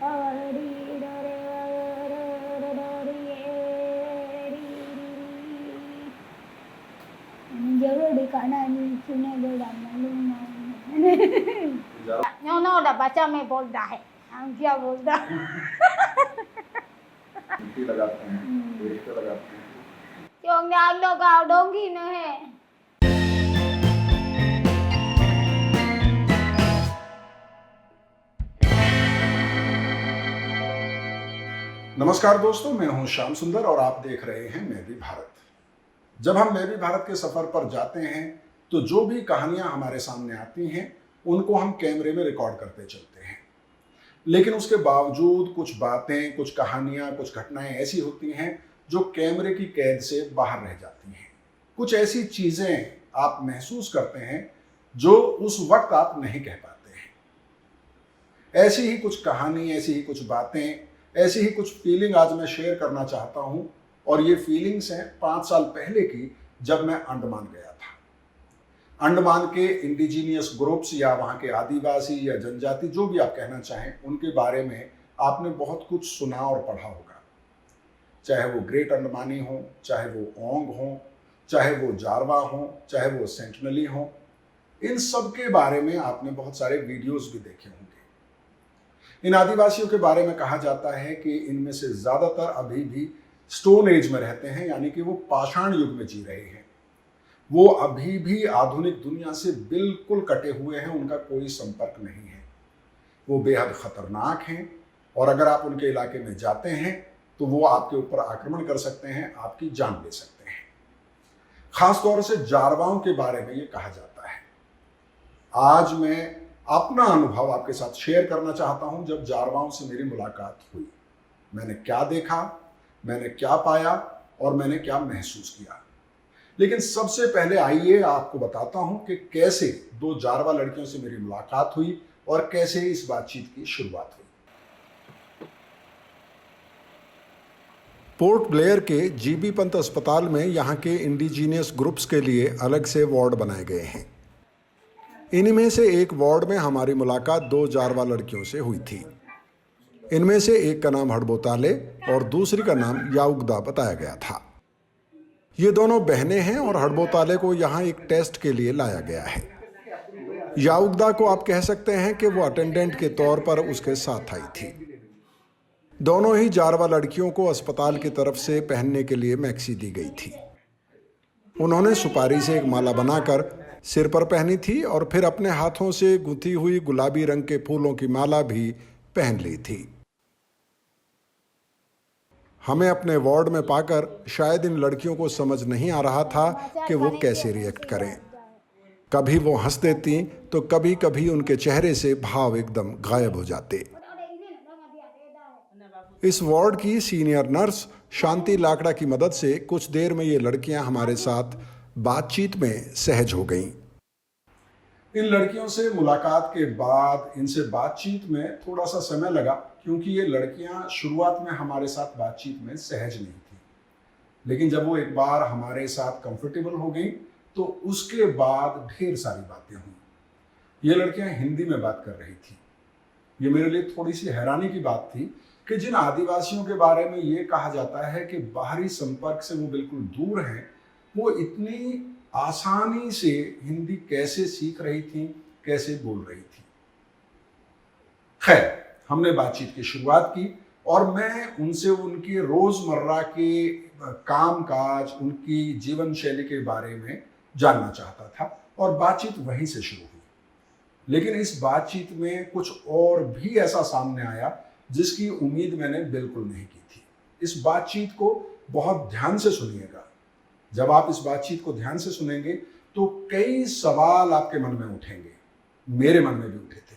No, dah baca में बोलता है, हम क्या बोलता मिट्टी लगाते हैं, पेड़ पे लगाते हैं। क्यों आप लोग आओगे नहीं? नमस्कार दोस्तों, मैं हूं श्याम सुंदर और आप देख रहे हैं मैं भी भारत। जब हम मैं भी भारत के सफर पर जाते हैं तो जो भी कहानियां हमारे सामने आती हैं उनको हम कैमरे में रिकॉर्ड करते चलते हैं, लेकिन उसके बावजूद कुछ बातें, कुछ कहानियां, कुछ घटनाएं ऐसी होती हैं जो कैमरे की कैद से बाहर रह जाती हैं। कुछ ऐसी चीजें आप महसूस करते हैं जो उस वक्त आप नहीं कह पाते हैं। ऐसी ही कुछ कहानी, ऐसी ही कुछ बातें, ऐसी ही कुछ फीलिंग आज मैं शेयर करना चाहता हूं। और ये फीलिंग्स हैं 5 साल पहले की, जब मैं अंडमान गया था। अंडमान के इंडिजीनियस ग्रुप्स या वहाँ के आदिवासी या जनजाति, जो भी आप कहना चाहें, उनके बारे में आपने बहुत कुछ सुना और पढ़ा होगा। चाहे वो ग्रेट अंडमानी हो, चाहे वो ओंग हो, चाहे वो जारवा हो, चाहे वो सेंटिनली हो, इन सब के बारे में आपने बहुत सारे वीडियोस भी देखे होंगे। इन आदिवासियों के बारे में कहा जाता है कि इनमें से ज़्यादातर अभी भी स्टोन एज में रहते हैं, यानी कि वो पाषाण युग में जी रहे हैं। वो अभी भी आधुनिक दुनिया से बिल्कुल कटे हुए हैं, उनका कोई संपर्क नहीं है। वो बेहद खतरनाक हैं और अगर आप उनके इलाके में जाते हैं तो वो आपके ऊपर आक्रमण कर सकते हैं, आपकी जान ले सकते हैं। खासतौर से जारवाओं के बारे में ये कहा जाता है। आज मैं अपना अनुभव आपके साथ शेयर करना चाहता हूं। जब जारवाओं से मेरी मुलाकात हुई, मैंने क्या देखा, मैंने क्या पाया और मैंने क्या महसूस किया। लेकिन सबसे पहले आइए आपको बताता हूं कि कैसे 2 जारवा लड़कियों से मेरी मुलाकात हुई और कैसे इस बातचीत की शुरुआत हुई। पोर्ट ब्लेयर के जीबी पंत अस्पताल में यहाँ के इंडिजीनियस ग्रुप्स के लिए अलग से वार्ड बनाए गए हैं। इनमें से एक वार्ड में हमारी मुलाकात 2 जारवा लड़कियों से हुई थी। इनमें से एक का नाम हड़बोताले और दूसरी का नाम याउगदा बताया गया था। ये दोनों बहनें हैं और हड़बोताले को यहाँ एक टेस्ट के लिए लाया गया है। याउगदा को आप कह सकते हैं कि वो अटेंडेंट के तौर पर उसके साथ आई थी। दोनों ही जारवा लड़कियों को अस्पताल की तरफ से पहनने के लिए मैक्सी दी गई थी। उन्होंने सुपारी से एक माला बनाकर सिर पर पहनी थी और फिर अपने हाथों से गुंथी हुई गुलाबी रंग के फूलों की माला भी पहन ली थी। हमें अपने वार्ड में पाकर शायद इन लड़कियों को समझ नहीं आ रहा था कि वो कैसे रिएक्ट करें। कभी वो हंस देती तो कभी कभी उनके चेहरे से भाव एकदम गायब हो जाते। इस वार्ड की सीनियर नर्स शांति लाकड़ा की मदद से कुछ देर में ये लड़कियां हमारे साथ बातचीत में सहज हो गईं। इन लड़कियों से मुलाकात के बाद इनसे बातचीत में थोड़ा सा समय लगा, क्योंकि ये लड़कियां शुरुआत में हमारे साथ बातचीत में सहज नहीं थी। लेकिन जब वो एक बार हमारे साथ कंफर्टेबल हो गई तो उसके बाद ढेर सारी बातें हुई। ये लड़कियां हिंदी में बात कर रही थी। ये मेरे लिए थोड़ी सी हैरानी की बात थी कि जिन आदिवासियों के बारे में ये कहा जाता है कि बाहरी संपर्क से वो बिल्कुल दूर हैं, वो इतनी आसानी से हिंदी कैसे सीख रही थी, कैसे बोल रही थी। खैर, हमने बातचीत की शुरुआत की और मैं उनसे उनकी रोजमर्रा के कामकाज, उनकी जीवन शैली के बारे में जानना चाहता था और बातचीत वहीं से शुरू हुई। लेकिन इस बातचीत में कुछ और भी ऐसा सामने आया जिसकी उम्मीद मैंने बिल्कुल नहीं की थी। इस बातचीत को बहुत ध्यान से सुनिएगा। जब आप इस बातचीत को ध्यान से सुनेंगे तो कई सवाल आपके मन में उठेंगे, मेरे मन में भी उठे थे।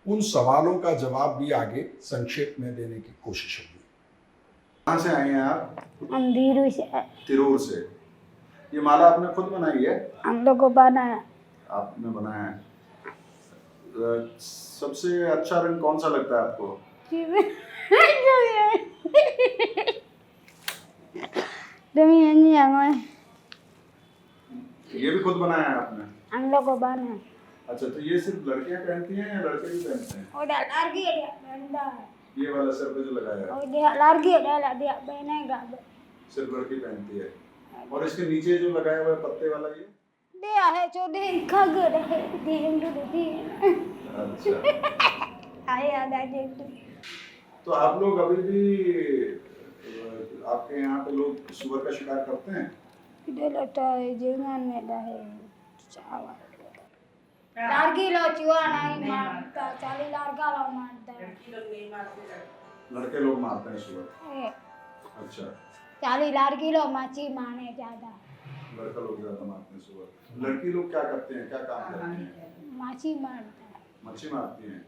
उन सवालों का जवाब भी आगे संक्षेप में देने की कोशिश होगी। कहाँ से आए हैं आप? हम धीरू से। तिरूर से। ये माला आपने खुद बनाई है? हम लोग को बनाया। आपने बनाया है। सबसे अच्छा रंग कौन सा लगता है आपको? ये भी खुद बनाया है आपने? हम लोग को बनाया। अच्छा, तो ये सिर्फ लड़कियां पहनती हैं या लड़के भी पहनते हैं? लड़की पहनता है। ये वाला सर पे जो लगाया है और dia lagi adalah dia पहनेगा सिर्फ लड़की पहनती है। और इसके नीचे जो लगाया हुआ है पत्ते वाला ये dia है जो दिन खगर है दिन दulu दिन अच्छा। ayah ada gitu तो आप लोग अभी भी आपके यहाँ पे लोग सुअर का शिकार करते हैं? dia letak jangan medah है चावल lagi lo cua नहीं मारता चाली लड़का लो मारता लड़के लोग मारते हैं सुअर। अच्छा, चाली लड़की लो मच्छी मारने ज्यादा लड़का लोग ज्यादा मारते हैं सुअर। लड़की लोग क्या करते हैं, क्या काम करते हैं? मच्छी मारता है मच्छी मारती हैं।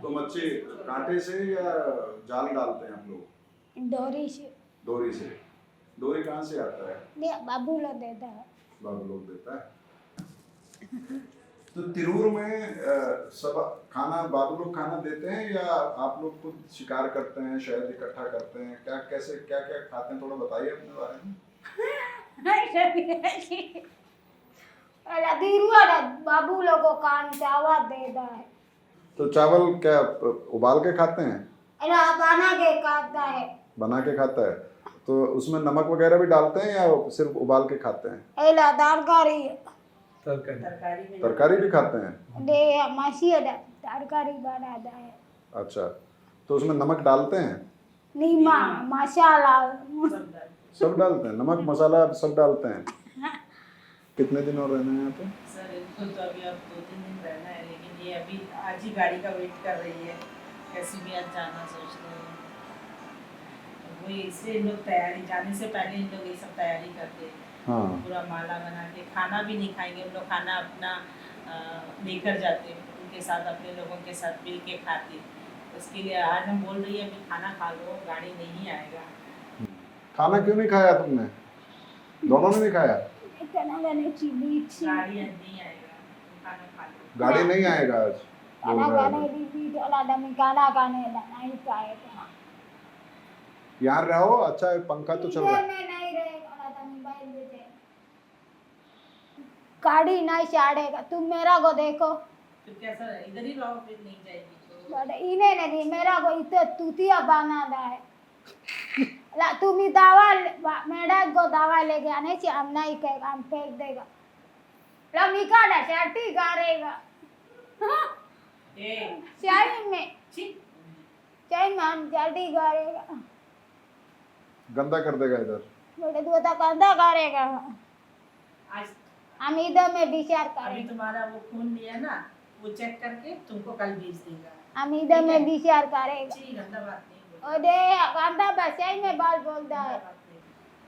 तो मच्छी कांटे से या जाल डालते हैं आप लोग? डोरी से डोरी से। डोरी कहाँ से आता है? dia बाबू लो देता है बाबू लोग देता है। तो तिरूर में सब खाना बाबू लोग खाना देते हैं या आप लोग खुद शिकार करते हैं, शहद इकट्ठा करते हैं, क्या कैसे क्या क्या खाते हैं, थोड़ा बताइए अपने बारे में। तिरू ada बाबू लोगों कान चावल देता है तो चावल क्या उबाल के खाते हैं? अरे बना के खाता है बना के खाता है। तो उसमें नमक वगैरह भी डालते हैं या सिर्फ उबाल के खाते हैं? एला तरकारी तरकारी भी खाते हैं? दे मछली ada तरकारी बनाता है अच्छा, तो उसमें नमक डालते हैं? नीमा मसाला सब डालते हैं, नमक मसाला सब डालते हैं। कितने दिन और रहना है यहाँ पे? सर इनको तो अभी अब 2-3 दिन रहना है, लेकिन ये अभी आज ही गाड़ी का वेट कर रही है, कैसे भी आज जाना सोच रहे हैं। तो वही इससे इन लोग तैयारी जाने से पहले इन लोग ये सब तैयारी करते हैं। हाँ। पूरा माला बना के खाना भी नहीं खाएंगे हम लोग, खाना अपना लेकर जाते हैं, उनके साथ अपने लोगों के साथ मिल के खाते। उसके लिए आज हम बोल रही है अभी खाना खा लो, गाड़ी नहीं आएगा। खाना क्यों नहीं खाया तुमने? दोनों ने नहीं खाया? इतना गाने चिली गाड़ी आज नहीं आएगा, खाना खा लो। गाड़ी नहीं आएगा आज? खाना गाने दी वाला दमी खाना गाने नहीं पाएगा यहाँ रहो, अच्छा है, पंखा तो चल रहा है। नहीं रहेगा वाला दमी बैठ देते गाड़ी नहीं चढ़ेगा तुम मेरा को देखो फिर कैसा है? इधर ही रहो, फिर नहीं जाएगी तो। बट इन्हें नहीं मेरा को इतना तूतिया बना है ला तुम्ही दावा मैडम को दावा लेके आने से हम नहीं कहेगा, हम फेंक देगा ला मिकाड़ा शर्टी करेगा चाय में हम जल्दी करेगा गंदा कर देगा इधर। बड़े दूधा कंधा करेगा आज हम इधर में विचार अभी करेंगे तुम्हारा वो खून लिया ना, वो चेक करके तुमको कल भेज देगा। हम इधर में विचार करेगा जी, गंदा बात नहीं बोलो। अरे कंधा बचाई में बाल बोलता है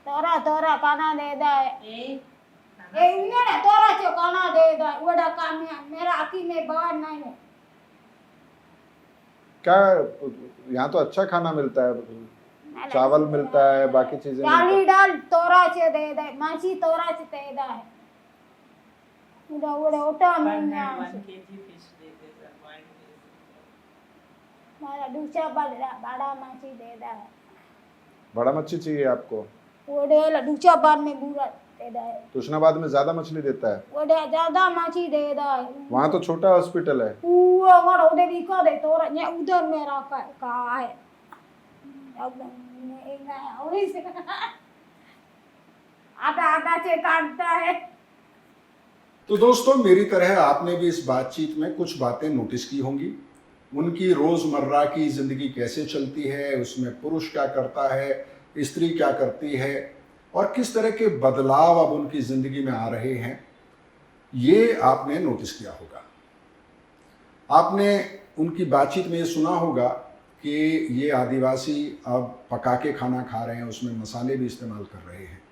तोरा तोरा खाना देता है इन्हें तोरा जो खाना देता है बड़ा काम है मेरा आँखी में बाहर नहीं है क्या यहाँ तो अच्छा खाना मिलता है, चावल मिलता है, बाकी चीजें चाली डाल तोरा से दे दे माछी तोरा से दे दे उड़ा उड़ा उठा मैंने 1 kg फिश दे देता, 1 kg। मारा दूसरा बड़ा माछी दे दे बड़ा मच्छी चाहिए आपको? वो डे दूसरा बार में पूरा दे दे तुष्णाबाद में ज्यादा मछली देता है, वो डे ज्यादा माछी दे दे वहाँ तो छोटा हॉस्पिटल है। वो अगर उधर भी कर दे तोरा ये उधर मेरा का है अब और इसे आधा आधा से काटता है। तो दोस्तों, मेरी तरह आपने भी इस बातचीत में कुछ बातें नोटिस की होंगी। उनकी रोजमर्रा की जिंदगी कैसे चलती है, उसमें पुरुष क्या करता है, स्त्री क्या करती है और किस तरह के बदलाव अब उनकी जिंदगी में आ रहे हैं, ये आपने नोटिस किया होगा। आपने उनकी बातचीत में ये सुना होगा कि ये आदिवासी अब पका के खाना खा रहे हैं, उसमें मसाले भी इस्तेमाल कर रहे हैं।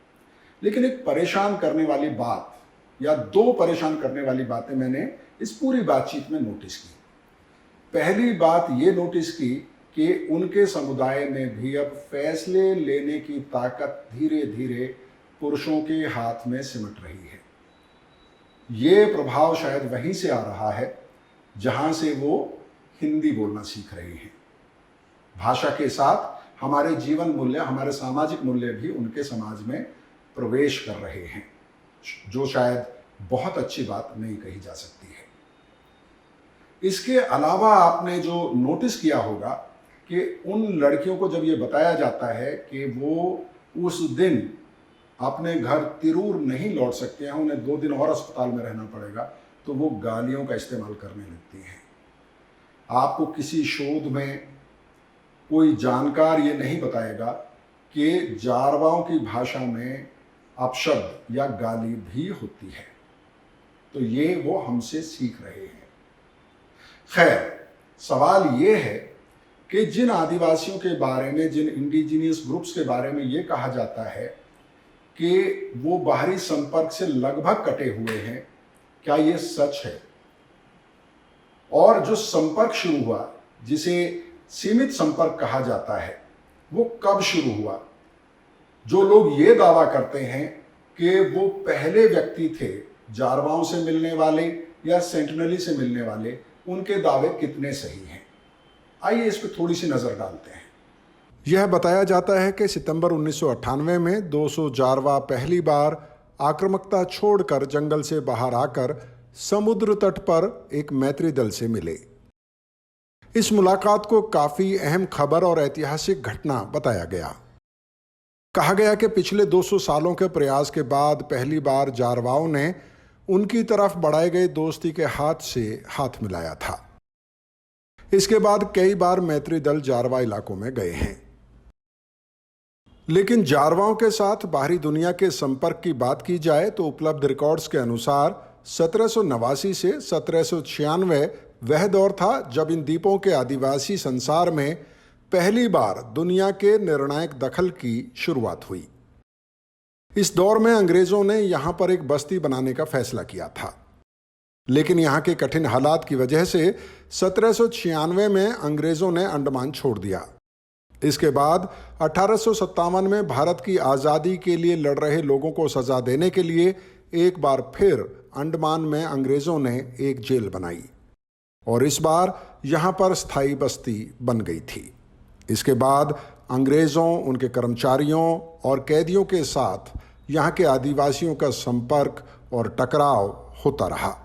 लेकिन एक परेशान करने वाली बात या 2 परेशान करने वाली बातें मैंने इस पूरी बातचीत में नोटिस की। पहली बात ये नोटिस की कि उनके समुदाय में भी अब फैसले लेने की ताकत धीरे धीरे पुरुषों के हाथ में सिमट रही है। ये प्रभाव शायद वहीं से आ रहा है जहाँ से वो हिंदी बोलना सीख रही हैं। भाषा के साथ हमारे जीवन मूल्य, हमारे सामाजिक मूल्य भी उनके समाज में प्रवेश कर रहे हैं, जो शायद बहुत अच्छी बात नहीं कही जा सकती है। इसके अलावा आपने जो नोटिस किया होगा कि उन लड़कियों को जब ये बताया जाता है कि वो उस दिन अपने घर तिरूर नहीं लौट सकते हैं, उन्हें 2 दिन और अस्पताल में रहना पड़ेगा, तो वो गालियों का इस्तेमाल करने लगती हैं। आपको किसी शोध में कोई जानकार ये नहीं बताएगा कि जारवाओं की भाषा में अपशब्द या गाली भी होती है। तो ये वो हमसे सीख रहे हैं। खैर, सवाल ये है कि जिन आदिवासियों के बारे में, जिन इंडिजिनियस ग्रुप्स के बारे में ये कहा जाता है कि वो बाहरी संपर्क से लगभग कटे हुए हैं, क्या ये सच है? और जो संपर्क शुरू हुआ, जिसे सीमित संपर्क कहा जाता है, वो कब शुरू हुआ? जो लोग ये दावा करते हैं कि वो पहले व्यक्ति थे जारवाओं से मिलने वाले या सेंटिनली से मिलने वाले, उनके दावे कितने सही हैं? आइए इस पर थोड़ी सी नजर डालते हैं। यह बताया जाता है कि सितंबर 1998 में 200 जारवा पहली बार आक्रामकता छोड़कर जंगल से बाहर आकर समुद्र तट पर एक मैत्री दल से मिले। इस मुलाकात को काफी अहम खबर और ऐतिहासिक घटना बताया गया। कहा गया कि पिछले 200 सालों के प्रयास के बाद पहली बार जारवाओं ने उनकी तरफ बढ़ाए गए दोस्ती के हाथ से हाथ मिलाया था। इसके बाद कई बार मैत्री दल जारवा इलाकों में गए हैं। लेकिन जारवाओं के साथ बाहरी दुनिया के संपर्क की बात की जाए तो उपलब्ध रिकॉर्ड्स के अनुसार 1789 से 1796 वह दौर था जब इन द्वीपों के आदिवासी संसार में पहली बार दुनिया के निर्णायक दखल की शुरुआत हुई। इस दौर में अंग्रेजों ने यहां पर एक बस्ती बनाने का फैसला किया था, लेकिन यहां के कठिन हालात की वजह से 1796 में अंग्रेजों ने अंडमान छोड़ दिया। इसके बाद 1857 में भारत की आज़ादी के लिए लड़ रहे लोगों को सजा देने के लिए एक बार फिर अंडमान में अंग्रेजों ने एक जेल बनाई और इस बार यहां पर स्थायी बस्ती बन गई थी। इसके बाद अंग्रेजों, उनके कर्मचारियों और कैदियों के साथ यहां के आदिवासियों का संपर्क और टकराव होता रहा।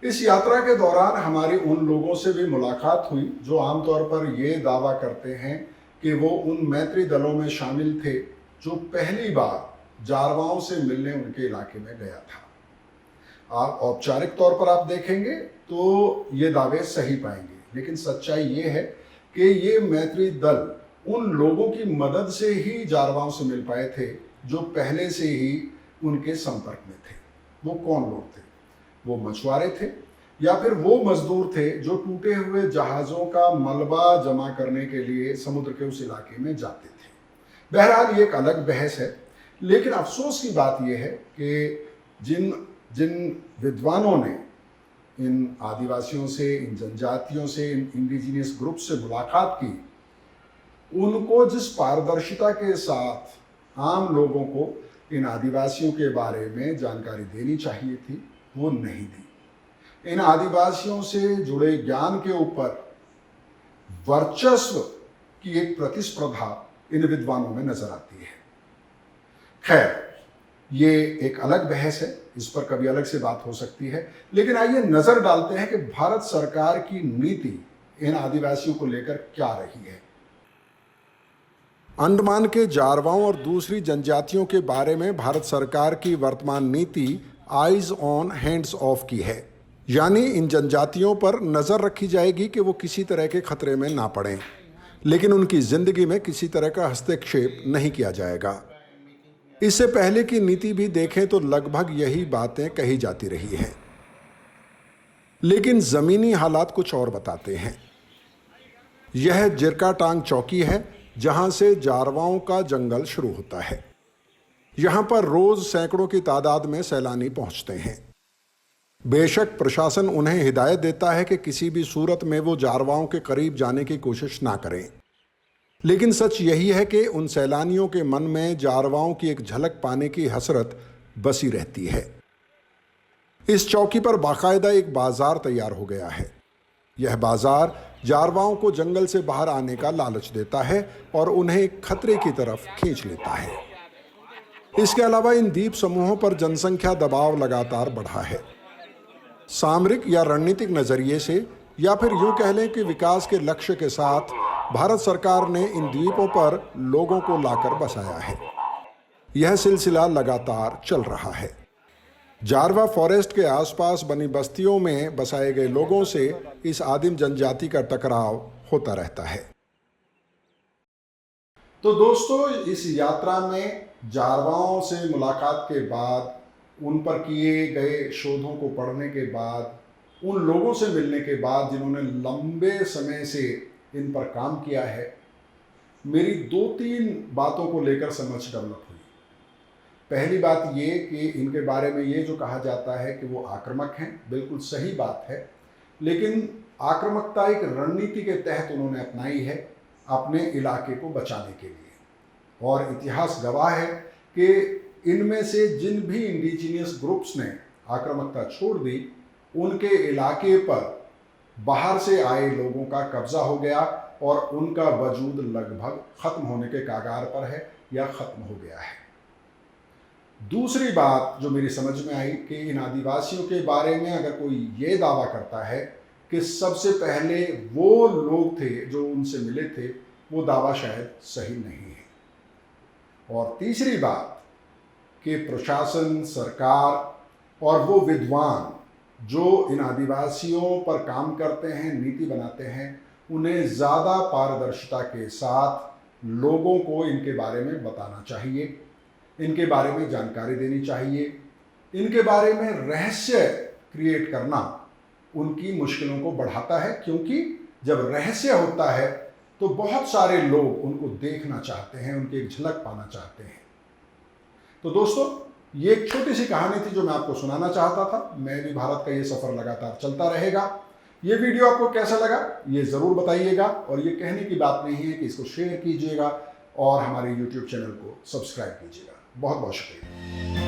इस यात्रा के दौरान हमारी उन लोगों से भी मुलाकात हुई जो आमतौर पर ये दावा करते हैं कि वो उन मैत्री दलों में शामिल थे जो पहली बार जारवाओं से मिलने उनके इलाके में गया था। आप औपचारिक तौर पर आप देखेंगे तो ये दावे सही पाएंगे, लेकिन सच्चाई ये है कि ये मैत्री दल उन लोगों की मदद से ही जारवाओं से मिल पाए थे जो पहले से ही उनके संपर्क में थे। वो कौन लोग थे? वो मछुआरे थे या फिर वो मजदूर थे जो टूटे हुए जहाज़ों का मलबा जमा करने के लिए समुद्र के उस इलाके में जाते थे। बहरहाल ये एक अलग बहस है, लेकिन अफसोस की बात यह है कि जिन विद्वानों ने इन आदिवासियों से, इन जनजातियों से, इन इंडिजिनियस ग्रुप से मुलाकात की, उनको जिस पारदर्शिता के साथ आम लोगों को इन आदिवासियों के बारे में जानकारी देनी चाहिए थी, वो नहीं दी। इन आदिवासियों से जुड़े ज्ञान के ऊपर वर्चस्व की एक प्रतिस्पर्धा इन विद्वानों में नजर आती है। खैर, ये एक अलग बहस है, इस पर कभी अलग से बात हो सकती है, लेकिन आइए नजर डालते हैं कि भारत सरकार की नीति इन आदिवासियों को लेकर क्या रही है। अंडमान के जारवाओं और दूसरी जनजातियों के बारे में भारत सरकार की वर्तमान नीति आइज ऑन हैंड्स ऑफ की है, यानी इन जनजातियों पर नजर रखी जाएगी कि वो किसी तरह के खतरे में ना पड़ें, लेकिन उनकी जिंदगी में किसी तरह का हस्तक्षेप नहीं किया जाएगा। इससे पहले की नीति भी देखें तो लगभग यही बातें कही जाती रही हैं, लेकिन जमीनी हालात कुछ और बताते हैं। यह जिरकाटांग चौकी है जहां से जारवाओं का जंगल शुरू होता है। यहां पर रोज सैकड़ों की तादाद में सैलानी पहुंचते हैं। बेशक प्रशासन उन्हें हिदायत देता है कि किसी भी सूरत में वो जारवाओं के करीब जाने की कोशिश ना करें, लेकिन सच यही है कि उन सैलानियों के मन में जारवाओं की एक झलक पाने की हसरत बसी रहती है। इस चौकी पर बाकायदा एक बाजार तैयार हो गया है। यह बाजार जारवाओं को जंगल से बाहर आने का लालच देता है और उन्हें खतरे की तरफ खींच लेता है। इसके अलावा इन द्वीप समूहों पर जनसंख्या दबाव लगातार बढ़ा है। सामरिक या रणनीतिक नजरिए से या फिर यूं कह लें कि विकास के लक्ष्य के साथ भारत सरकार ने इन द्वीपों पर लोगों को लाकर बसाया है। यह सिलसिला लगातार चल रहा है। जारवा फॉरेस्ट के आसपास बनी बस्तियों में बसाए गए लोगों से इस आदिम जनजाति का टकराव होता रहता है। तो दोस्तों, इस यात्रा में जारवाओं से मुलाकात के बाद, उन पर किए गए शोधों को पढ़ने के बाद, उन लोगों से मिलने के बाद जिन्होंने लंबे समय से इन पर काम किया है, मेरी 2-3 बातों को लेकर समझ डेवलप हुई। पहली बात ये कि इनके बारे में ये जो कहा जाता है कि वो आक्रामक हैं, बिल्कुल सही बात है, लेकिन आक्रामकता एक रणनीति के तहत उन्होंने अपनाई है अपने इलाके को बचाने के लिए। और इतिहास गवाह है कि इनमें से जिन भी इंडिजिनियस ग्रुप्स ने आक्रामकता छोड़ दी, उनके इलाके पर बाहर से आए लोगों का कब्जा हो गया और उनका वजूद लगभग खत्म होने के कागार पर है या खत्म हो गया है। दूसरी बात जो मेरी समझ में आई कि इन आदिवासियों के बारे में अगर कोई ये दावा करता है कि सबसे पहले वो लोग थे जो उनसे मिले थे, वो दावा शायद सही नहीं है। और तीसरी बात कि प्रशासन, सरकार और वो विद्वान जो इन आदिवासियों पर काम करते हैं, नीति बनाते हैं, उन्हें ज़्यादा पारदर्शिता के साथ लोगों को इनके बारे में बताना चाहिए, इनके बारे में जानकारी देनी चाहिए। इनके बारे में रहस्य क्रिएट करना उनकी मुश्किलों को बढ़ाता है, क्योंकि जब रहस्य होता है तो बहुत सारे लोग उनको देखना चाहते हैं, उनकी एक झलक पाना चाहते हैं। तो दोस्तों, ये एक छोटी सी कहानी थी जो मैं आपको सुनाना चाहता था। मैं भी भारत का ये सफ़र लगातार चलता रहेगा। ये वीडियो आपको कैसा लगा ये ज़रूर बताइएगा, और ये कहने की बात नहीं है कि इसको शेयर कीजिएगा और हमारे YouTube चैनल को सब्सक्राइब कीजिएगा। बहुत बहुत शुक्रिया।